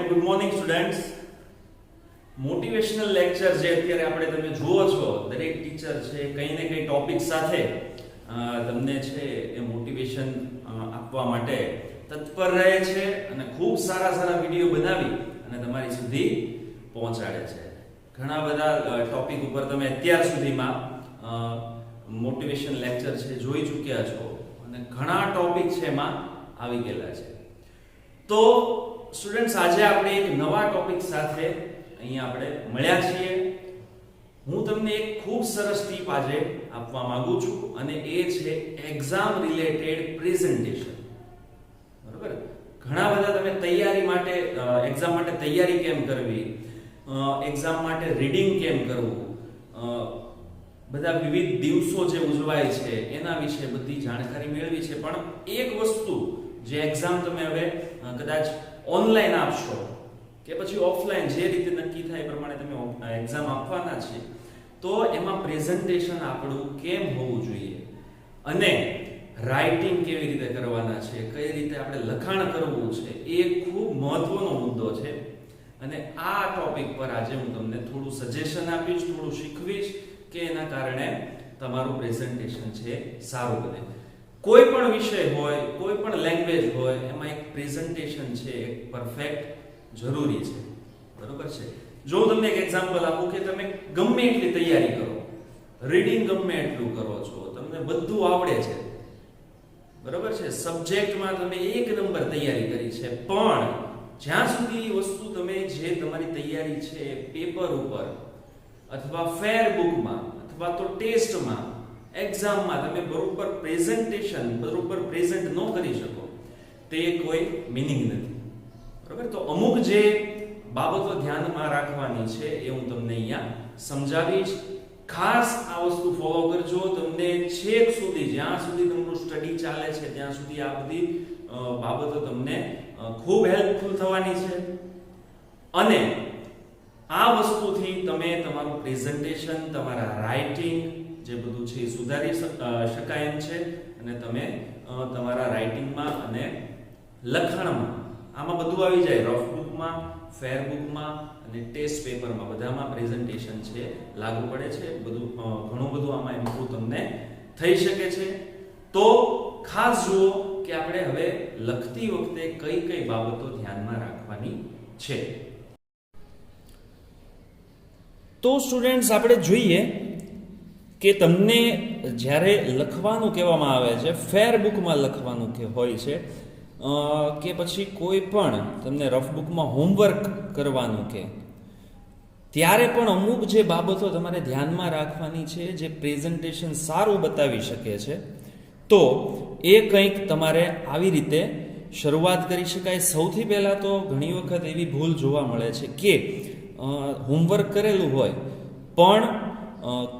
Good morning students. Motivational lecture જે અત્યારે આપણે તમે જુઓ છો, દરેક ટીચર છે કંઈ ને કંઈ ટોપિક સાથે તમને છે એ મોટિવેશન આપવા માટે તત્પર રહે છે અને ખૂબ સારા વિડીયો બનાવી અને તમારી સુધી પહોંચાડે છે. ઘણા બધા ટોપિક ઉપર તમે અત્યાર સુધીમાં મોટિવેશન લેક્ચર છે જોઈ ચૂક્યા છો અને ઘણા ટોપિક છે એમાં આવી ગયેલા છે. તો સ્ટુડન્ટ્સ, આજે આપણે એક નવા ટોપિક સાથે અહીંયા આપણે મળ્યા છીએ. હું તમને એક ખૂબ સરસ ટીપ આજે આપવા માંગુ છું અને એ છે એક્ઝામ રિલેટેડ પ્રેઝન્ટેશન. બરાબર? ઘણા બધા તમે તૈયારી માટે, એક્ઝામ માટે તૈયારી કેમ કરવી, એક્ઝામ માટે રીડિંગ કેમ કરવું, બધા વિવિધ દિવસો જે ઉજવાય છે એના વિશે બધી જાણકારી મેળવી છે. પણ એક વસ્તુ જે એક્ઝામ તમે હવે કદાચ ઓનલાઈન આપશો કે પછી ઓફલાઈન, જે રીતે નક્કી થાય એ પ્રમાણે તમે એક્ઝામ આપવાના છે, તો એમાં પ્રેઝન્ટેશન આપણું કેમ હોવું જોઈએ અને રાઇટિંગ કેવી રીતે કરવાના છે, કઈ રીતે આપણે લખાણ કરવું છે, એ ખૂબ મહત્વનો મુદ્દો છે. અને આ ટોપિક પર આજે હું તમને થોડું સજેશન આપીશ, થોડું શીખવીશ કે એના કારણે તમારું પ્રેઝન્ટેશન છે સારું બને. કોઈ પણ વિષય હોય, કોઈ પણ લેંગ્વેજ હોય, એમાં એક પ્રેઝન્ટેશન છે એક પરફેક્ટ જરૂરી છે. બરોબર છે? જો હું તમને એક એક્ઝામ્પલ આપું કે તમે ગમે એટલી તૈયારી કરો, રીડિંગ ગમે એટલું કરો છો, તમને બધું આવડે છે, બરોબર છે, સબ્જેક્ટમાં તમે 1 નંબર તૈયારી કરી છે, પણ જ્યાં સુધી વસ્તુ તમે જે તમારી તૈયારી છે પેપર ઉપર અથવા ફેર બુકમાં અથવા તો ટેસ્ટમાં, એક્ઝામમાં તમે બરોબર પ્રેઝન્ટેશન બરોબર પ્રેઝન્ટ ન કરી શકો, તે કોઈ મીનિંગ નથી. બરોબર? તો અમુક જે બાબતો ધ્યાનમાં રાખવાની છે એ હું તમને અહીંયા સમજાવીશ. ખાસ આ વસ્તુ ફોલો કરજો. તમને છેક સુધી, જ્યાં સુધી તમારું સ્ટડી ચાલે છે ત્યાં સુધી આ બધી બાબતો તમને ખૂબ હેલ્પફુલ થવાની છે. અને આ વસ્તુથી તમે તમારું પ્રેઝન્ટેશન, તમારા રાઇટિંગ જે બધું છે એ સુધારી શકાય એમ છે. અને તમે તમારા રાઇટિંગમાં અને લખાણમાં, આમાં બધું આવી જાય, રફ બુકમાં, ફેર બુકમાં અને ટેસ્ટ પેપરમાં, બધામાં પ્રેઝન્ટેશન છે લાગુ પડે છે. બધું ઘણું બધું આમાં ઇમ્પ્રૂવ તમને થઈ શકે છે. તો ખાસ જુઓ કે આપણે હવે લખતી વખતે કઈ બાબતો ધ્યાનમાં રાખવાની છે. તો સ્ટુડન્ટ્સ, આપણે જોઈએ કે તમને જ્યારે લખવાનું કહેવામાં આવે છે, ફેર બુકમાં લખવાનું કે હોય છે કે પછી કોઈ પણ તમને રફ બુકમાં હોમવર્ક કરવાનું કે, ત્યારે પણ અમુક જે બાબતો તમારે ધ્યાનમાં રાખવાની છે જે પ્રેઝન્ટેશન સારું બતાવી શકે છે. તો એ કંઈક તમારે આવી રીતે શરૂઆત કરી શકાય. સૌથી પહેલાં તો ઘણી વખત એવી ભૂલ જોવા મળે છે કે હોમવર્ક કરેલું હોય પણ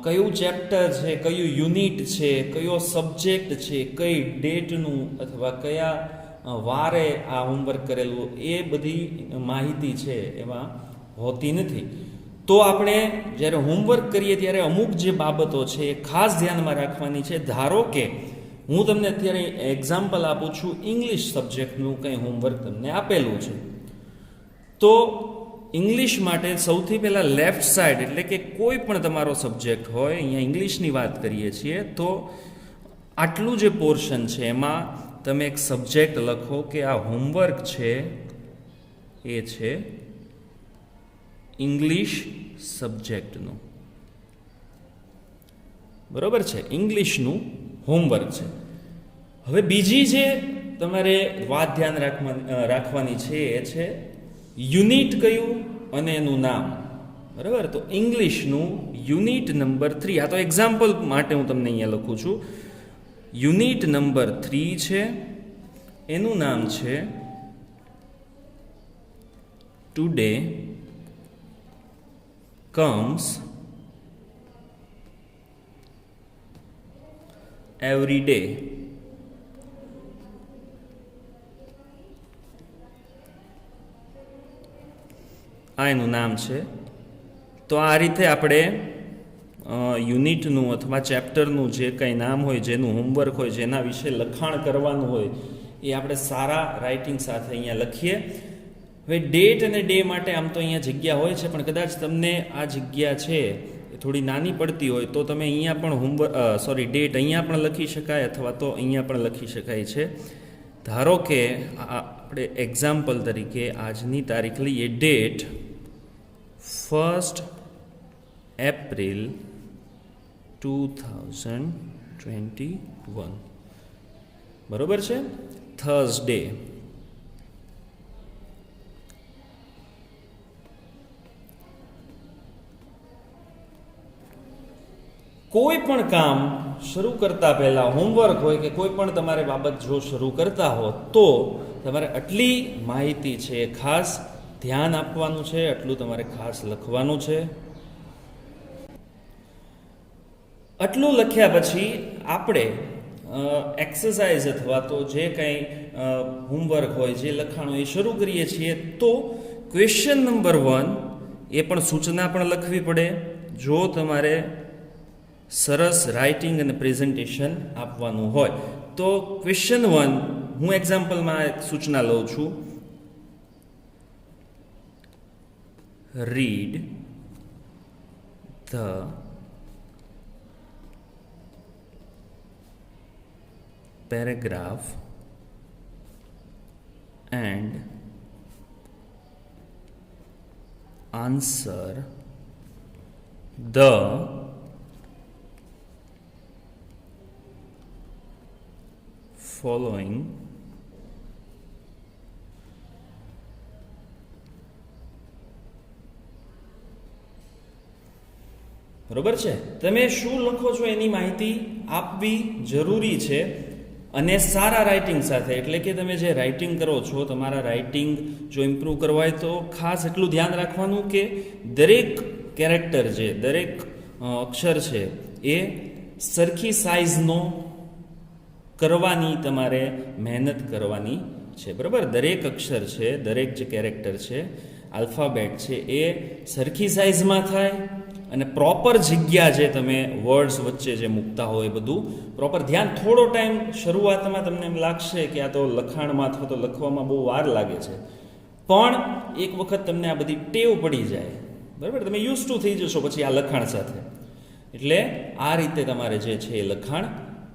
કયું ચેપ્ટર છે, કયું યુનિટ છે, કયો સબ્જેક્ટ છે, કઈ ડેટનું અથવા કયા વારે આ હોમવર્ક કરેલું, એ બધી માહિતી છે એમાં હોતી નથી. તો આપણે જ્યારે હોમવર્ક કરીએ ત્યારે અમુક જે બાબતો છે એ ખાસ ધ્યાનમાં રાખવાની છે. ધારો કે હું તમને અત્યારે એક્ઝામ્પલ આપું છું, ઇંગ્લિશ સબ્જેક્ટનું કંઈ હોમવર્ક તમને આપેલું છે. તો ઇંગ્લિશ માટે સૌથી પહેલાં લેફ્ટ સાઈડ, એટલે કે કોઈ પણ તમારો સબ્જેક્ટ હોય, અહીંયા ઇંગ્લિશની વાત કરીએ છીએ, તો આટલું જે પોર્શન છે એમાં તમે એક સબ્જેક્ટ લખો કે આ હોમવર્ક છે એ છે ઇંગ્લિશ સબ્જેક્ટનું. બરોબર છે? ઇંગ્લિશનું હોમવર્ક છે. હવે બીજી જે તમારે વાત ધ્યાન રાખવાની છે એ છે યુનિટ કયું અને એનું નામ. બરાબર? તો ઇંગ્લિશનું યુનિટ નંબર 3, આ તો એક્ઝામ્પલ માટે હું તમને અહીંયા લખું છું. યુનિટ નંબર 3 છે, એનું નામ છે ટુડે કમ્સ એવરી ડે. આ એનું નામ છે. તો આ રીતે આપણે યુનિટનું અથવા ચેપ્ટરનું જે કંઈ નામ હોય, જેનું હોમવર્ક હોય, જેના વિશે લખાણ કરવાનું હોય, એ આપણે સારા રાઇટિંગ સાથે અહીંયા લખીએ. હવે ડેટ અને ડે માટે આમ તો અહીંયા જગ્યા હોય છે, પણ કદાચ તમને આ જગ્યા છે એ થોડી નાની પડતી હોય તો તમે અહીંયા પણ ડેટ અહીંયા પણ લખી શકાય અથવા તો અહીંયા પણ લખી શકાય છે. ધારો કે આપણે એક્ઝામ્પલ તરીકે આજની તારીખ લઈએ, ડેટ 1 એપ્રિલ 2021, બરોબર છે, થર્સડે. કોઈ પણ કામ શરૂ કરતા પહેલા હોમવર્ક હોય કે કોઈ પણ તમારે બાબત જો શરૂ કરતા હો તો તમારે આટલી માહિતી છે ખાસ ધ્યાન આપવાનું છે, આટલું તમારે ખાસ લખવાનું છે. આટલું લખ્યા પછી આપણે એક્સરસાઇઝ અથવા તો જે કંઈ હોમવર્ક હોય, જે લખાણ હોય એ શરૂ કરીએ છીએ. તો ક્વેશ્ચન નંબર 1 એ પણ સૂચના પણ લખવી પડે જો તમારે સરસ રાઇટિંગ અને પ્રેઝન્ટેશન આપવાનું હોય. તો ક્વેશ્ચન 1 હું એક્ઝામ્પલમાં એક સૂચના લઉં છું. Read the paragraph and answer the following બરોબર છે. તમે શું લખો છો એની માહિતી આપવી જરૂરી છે, અને સારા રાઇટિંગ સાથે. એટલે કે તમે જે રાઇટિંગ કરો છો, તમારા રાઇટિંગ જો ઇમ્પ્રૂવ કરવા હોય તો ખાસ એટલું ધ્યાન રાખવાનું કે દરેક કેરેક્ટર છે, દરેક અક્ષર છે એ સરખી સાઇઝનો કરવાની તમારે મહેનત કરવાની છે, બરાબર. દરેક અક્ષર છે, દરેક જે કેરેક્ટર છે, આલ્ફાબેટ છે, એ સરખી સાઇઝમાં થાય અને પ્રોપર જગ્યા જે તમે વર્ડ્સ વચ્ચે જે મૂકતા હોય એ બધું પ્રોપર ધ્યાન. થોડો ટાઈમ શરૂઆતમાં તમને એમ લાગશે કે આ તો લખાણમાં અથવા તો લખવામાં બહુ વાર લાગે છે, પણ એક વખત તમને આ બધી ટેવ પડી જાય, બરાબર, તમે યુઝ ટુ થઈ જશો પછી આ લખાણ સાથે. એટલે આ રીતે તમારે જે છે એ લખાણ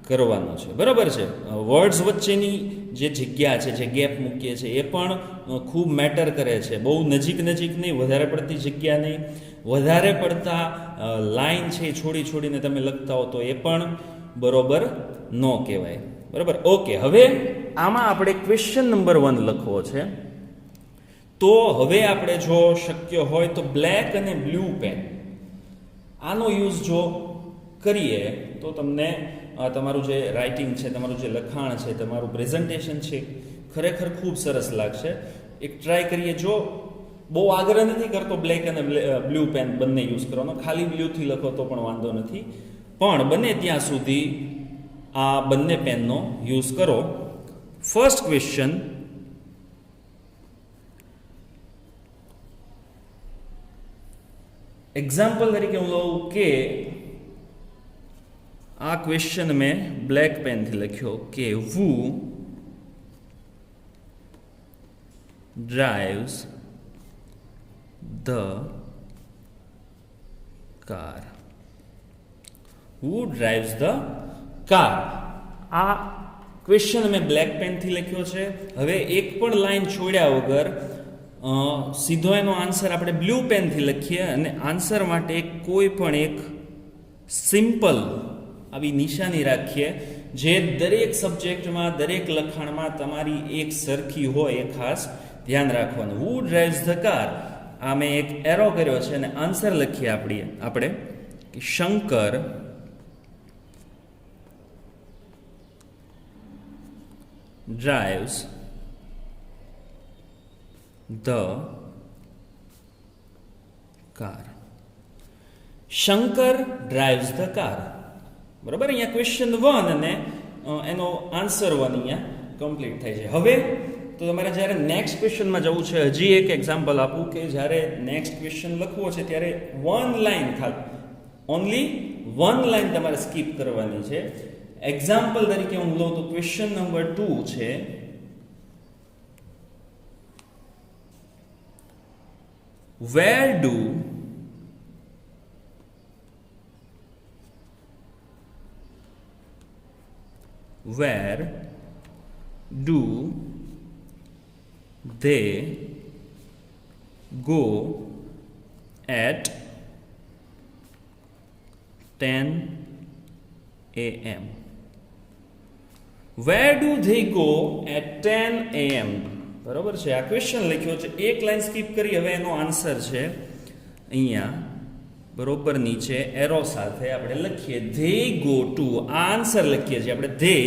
કરવાનું છે, બરાબર છે. વર્ડ્સ વચ્ચેની જે જગ્યા છે, જે ગેપ મૂકીએ છીએ એ પણ ખૂબ મેટર કરે છે. બહુ નજીક નહીં, વધારે પડતી જગ્યા નહીં, વધારે પડતા લાઈન છે એ છોડીને તમે લખતા હો તો એ પણ બરોબર ન કહેવાય, બરાબર. ઓકે, હવે આમાં આપણે ક્વેશ્ચન નંબર 1 લખવો છે. તો હવે આપણે જો શક્ય હોય તો બ્લેક અને બ્લુ પેન આનો યુઝ જો કરીએ તો તમને તમારું જે રાઇટિંગ છે, તમારું જે લખાણ છે, તમારું પ્રેઝન્ટેશન છે ખરેખર ખૂબ સરસ લાગશે. એક ટ્રાય કરીએ. જો બહુ આગ્રહ નથી કરતો બ્લેક અને બ્લુ પેન બંને યુઝ કરવાનો, ખાલી બ્લુથી લખો તો પણ વાંધો નથી, પણ બને ત્યાં સુધી આ બંને પેનનો યુઝ કરો. ફર્સ્ટ ક્વેશ્ચન, એક્ઝામ્પલ તરીકે હું લઉં કે આ ક્વેશ્ચન મેં બ્લેક પેનથી લખ્યો કે who drives the car? Who drives the car? આ ક્વેશ્ચન મેં બ્લેક પેનથી લખ્યો છે. હવે એક પણ લાઈન છોડ્યા વગર સીધો એનો આન્સર આપણે બ્લુ પેનથી લખીએ અને આન્સર માટે કોઈ પણ એક સિમ્પલ આવી નિશાની રાખીએ જે દરેક સબ્જેક્ટમાં, દરેક લખાણમાં તમારી એક સરખી હોય એ ખાસ ધ્યાન રાખવાનું. Who drives the car? આ મેં એક એરો કર્યો છે અને આન્સર લખીએ આપણે કે Shankar drives the car. Shankar drives the car, બરાબર. અહીંયા ક્વેશ્ચન 1 અને એનો આન્સર 1 અહીંયા કમ્પ્લીટ થાય છે. હવે તો તમારે જ્યારે નેક્સ્ટ ક્વેશ્ચનમાં જવું છે, હજી એક એક્ઝામ્પલ આપું કે જ્યારે નેક્સ્ટ ક્વેશ્ચન લખવો છે ત્યારે ઓનલી વન લાઈન તમારે સ્કીપ કરવાની છે. એક્ઝામ્પલ તરીકે હું લઉં તો ક્વેશ્ચન નંબર 2 છે where do they go at 10 a.m. Where do they go at 10 a.m. બરોબર છે. આ ક્વેશ્ચન લખ્યો છે, એક લાઈન સ્કીપ કરી, હવે એનો આન્સર છે અહીંયા બરોબર નીચે એરો સાથે આપણે લખીએ they go to, આ આન્સર લખીએ છીએ આપણે they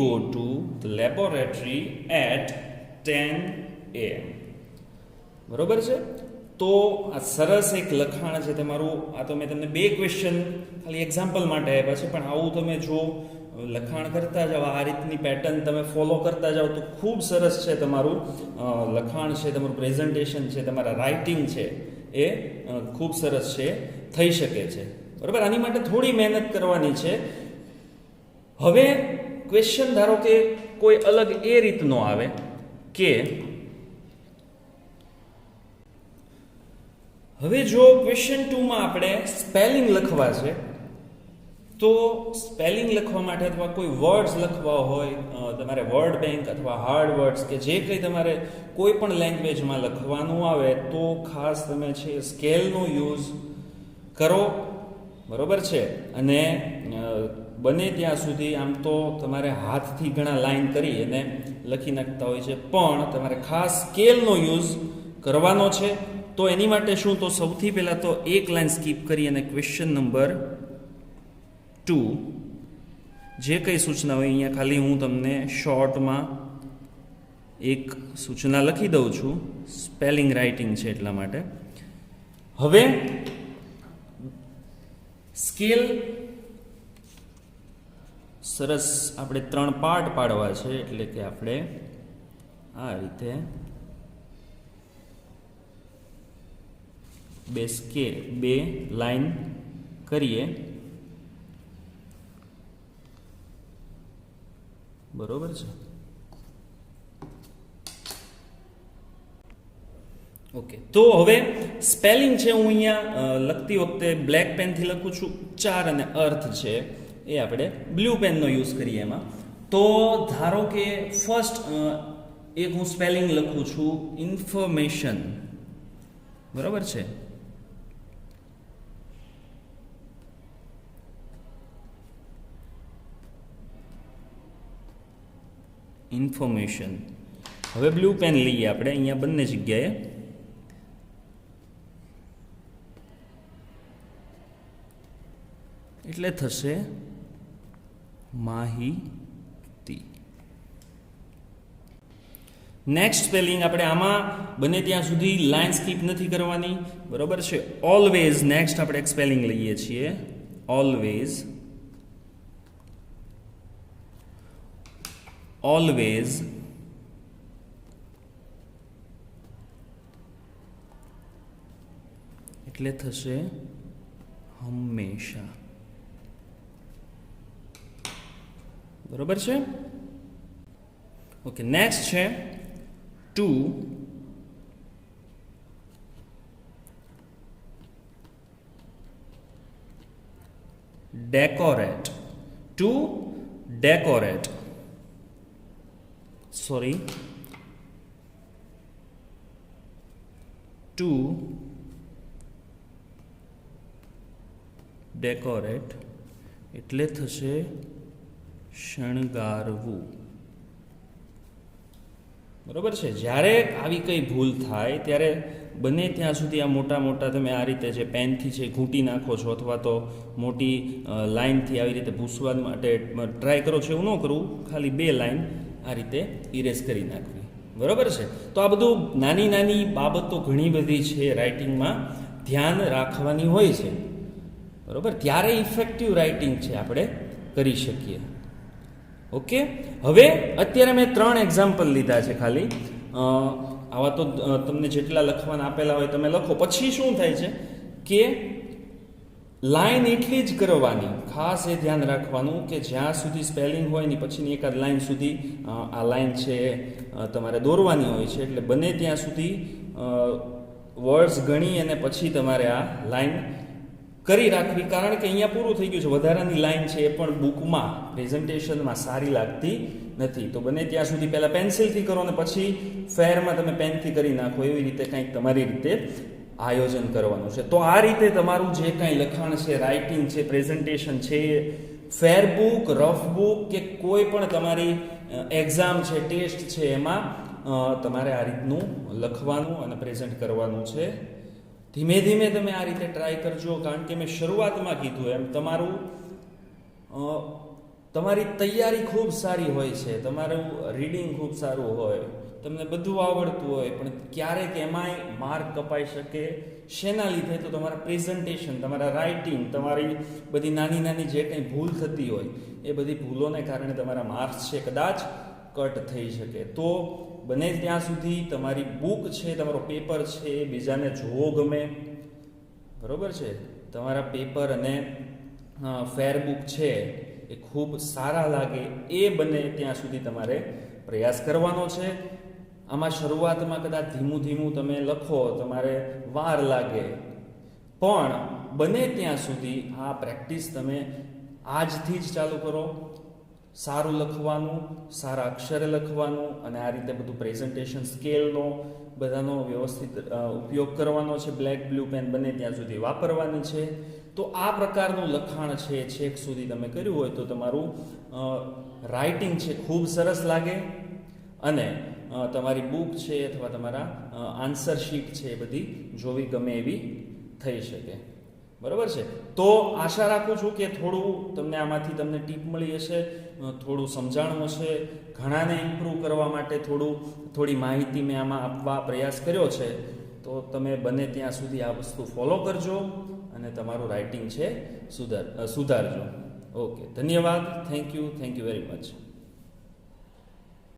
go to laboratory at 10 a.m. બરોબર છે. તો આ સરસ એક લખાણ છે તમારું. આ તો મેં તમને બે ક્વેશ્ચન ખાલી એક્ઝામ્પલ માટે આપ્યા છે, પણ આવું તમે જો લખાણ કરતા જાઓ, આ રીતની પેટર્ન તમે ફોલો કરતા જાઓ તો ખૂબ સરસ છે તમારું લખાણ છે, તમારું પ્રેઝન્ટેશન છે, તમારા રાઇટિંગ છે એ ખૂબ સરસ છે, થઈ શકે છે. બરાબર. આની માટે થોડી મહેનત કરવાની છે. હવે ક્વેશ્ચન ધારો કે કોઈ અલગ એ રીતનો આવે કે હવે જો ક્વેશ્ચન 2 માં આપણે સ્પેલિંગ લખવા છે, તો સ્પેલિંગ લખવા માટે અથવા કોઈ વર્ડ્સ લખવા હોય, તમારે વર્ડ બેંક અથવા હાર્ડ વર્ડ્સ કે જે કંઈ તમારે કોઈ પણ લેંગ્વેજમાં લખવાનું આવે તો ખાસ તમે છે સ્કેલનો યુઝ કરો. બરોબર છે. અને બને ત્યાં સુધી આમ તો તમારે હાથથી ઘણા લાઈન કરી અને લખી નાખતા હોય છે, પણ તમારે ખાસ સ્કેલનો યુઝ કરવાનો છે. તો એની માટે શું, તો સૌથી પહેલાં તો એક લાઈન સ્કીપ કરી અને ક્વેશ્ચન નંબર 2 જે કંઈ સૂચના હોય અહીંયા ખાલી હું તમને શોર્ટમાં એક સૂચના લખી દઉં છું, સ્પેલિંગ રાઇટિંગ છે એટલા માટે. હવે સ્કેલ સરસ આપણે 3 પાર્ટ પાડવા છે, એટલે કે આપણે આ રીતે બે લાઈન કરીએ. બરોબર છે. ઓકે. તો હવે સ્પેલિંગ છે હું અહીંયા લખતી વખતે બ્લેક પેનથી લખું છું, ઉચ્ચાર અને અર્થ છે એ આપણે બ્લુ પેનનો યુઝ કરીએ એમાં. તો ધારો કે ફર્સ્ટ એક હું સ્પેલિંગ લખું છું ઇન્ફોર્મેશન. બરોબર છે. ઇન્ફોર્મેશન. હવે બ્લુ પેન લઈએ આપણે અહીંયા બંને જગ્યાએ. એટલે થશે માહિતી. નેક્સ્ટ સ્પેલિંગ આપણે આમાં બને ત્યાં સુધી લાઈન સ્કીપ નથી કરવાની. બરોબર છે. ઓલવેઝ નેક્સ્ટ આપણે એક સ્પેલિંગ લઈએ છીએ, ઓલવેઝ. ઓલવેઝ એટલે થશે હંમેશા. બરોબર છે. ઓકે. નેક્સ્ટ છે two decorate. Two decorate. sorry, to decorate એટલે થશે શણગારવું. બરોબર છે. જ્યારે આવી કઈ ભૂલ થાય ત્યારે બને ત્યાં સુધી આ મોટા તમે આ રીતે જે પેનથી છે ઘૂંટી નાખો છો, અથવા તો મોટી લાઈનથી આવી રીતે ભૂસવા માટે ટ્રાય કરો છો. એવું ન કરવું, ખાલી 2 લાઈન આ રીતે ઇરેઝ કરી નાખવી. બરોબર છે. તો આ બધું નાની બાબતો ઘણી બધી છે રાઇટિંગમાં ધ્યાન રાખવાની હોય છે. બરોબર, ત્યારે ઇફેક્ટિવ રાઇટિંગ છે આપણે કરી શકીએ. ઓકે, હવે અત્યારે મેં 3 એક્ઝામ્પલ લીધા છે ખાલી. આવા તો તમને જેટલા લખવાના આપેલા હોય તમે લખો. પછી શું થાય છે કે લાઈન એટલી જ કરવાની, ખાસ એ ધ્યાન રાખવાનું કે જ્યાં સુધી સ્પેલિંગ હોય ને પછીની એકાદ લાઈન સુધી આ લાઈન છે તમારે દોરવાની હોય છે. એટલે બને ત્યાં સુધી વર્ડ્સ ગણી અને પછી તમારે આ લાઈન કરી રાખવી, કારણ કે અહીંયા પૂરું થઈ ગયું છે. વધારાની લાઈન છે એ પણ બુકમાં પ્રેઝન્ટેશનમાં સારી લાગતી નથી. તો બને ત્યાં સુધી પહેલાં પેન્સિલથી કરો ને પછી ફેરમાં તમે પેનથી કરી નાખો. એવી રીતે કંઈક તમારી રીતે આયોજન કરવાનું છે. તો આ રીતે તમારું જે કાંઈ લખાણ છે, રાઇટિંગ છે, પ્રેઝન્ટેશન છે, ફેર બુક, રફ બુક કે કોઈ પણ તમારી એક્ઝામ છે, ટેસ્ટ છે, એમાં તમારે આ રીતનું લખવાનું અને પ્રેઝન્ટ કરવાનું છે. ધીમે ધીમે તમે આ રીતે ટ્રાય કરજો, કારણ કે મેં શરૂઆતમાં કીધું એમ તમારી તૈયારી ખૂબ સારી હોય છે, તમારું રીડિંગ ખૂબ સારું હોય, તમને બધું આવડતું હોય, પણ ક્યારેક એમાંય માર્ક કપાઈ શકે. શેના લીધે? તો તમારા પ્રેઝન્ટેશન, તમારા રાઇટિંગ, તમારી બધી નાની નાની જે કંઈ ભૂલ થતી હોય એ બધી ભૂલોને કારણે તમારા માર્ક્સ છે કદાચ કટ થઈ શકે. તો બને ત્યાં સુધી તમારી બુક છે, તમારો પેપર છે એ બીજાને જોવો ગમે. બરોબર છે, તમારા પેપર અને ફેર બુક છે એ ખૂબ સારા લાગે એ બને ત્યાં સુધી તમારે પ્રયાસ કરવાનો છે. આમાં શરૂઆતમાં કદાચ ધીમું ધીમું તમે લખો, તમારે વાર લાગે, પણ બને ત્યાં સુધી આ પ્રેક્ટિસ તમે આજથી જ ચાલુ કરો. સારું લખવાનું, સારા અક્ષરે લખવાનું અને આ રીતે બધું પ્રેઝન્ટેશન સ્કેલનો બધાનો વ્યવસ્થિત ઉપયોગ કરવાનો છે. બ્લેક બ્લુ પેન બને ત્યાં સુધી વાપરવાની છે. તો આ પ્રકારનું લખાણ છે છેક સુધી તમે કર્યું હોય તો તમારું રાઇટિંગ છે ખૂબ સરસ લાગે અને તમારી બુક છે અથવા તમારા આન્સર શીટ છે એ બધી જોવી ગમે એવી થઈ શકે. બરાબર છે. તો આશા રાખું છું કે થોડું તમને આમાંથી તમને ટીપ મળી હશે, થોડું સમજાણું હશે. ઘણાને ઇમ્પ્રૂવ કરવા માટે થોડી માહિતી મેં આમાં આપવા પ્રયાસ કર્યો છે. તો તમે બને ત્યાં સુધી આ વસ્તુ ફોલો કરજો અને તમારું રાઇટિંગ છે સુધારજો. ઓકે, ધન્યવાદ. Thank you very much.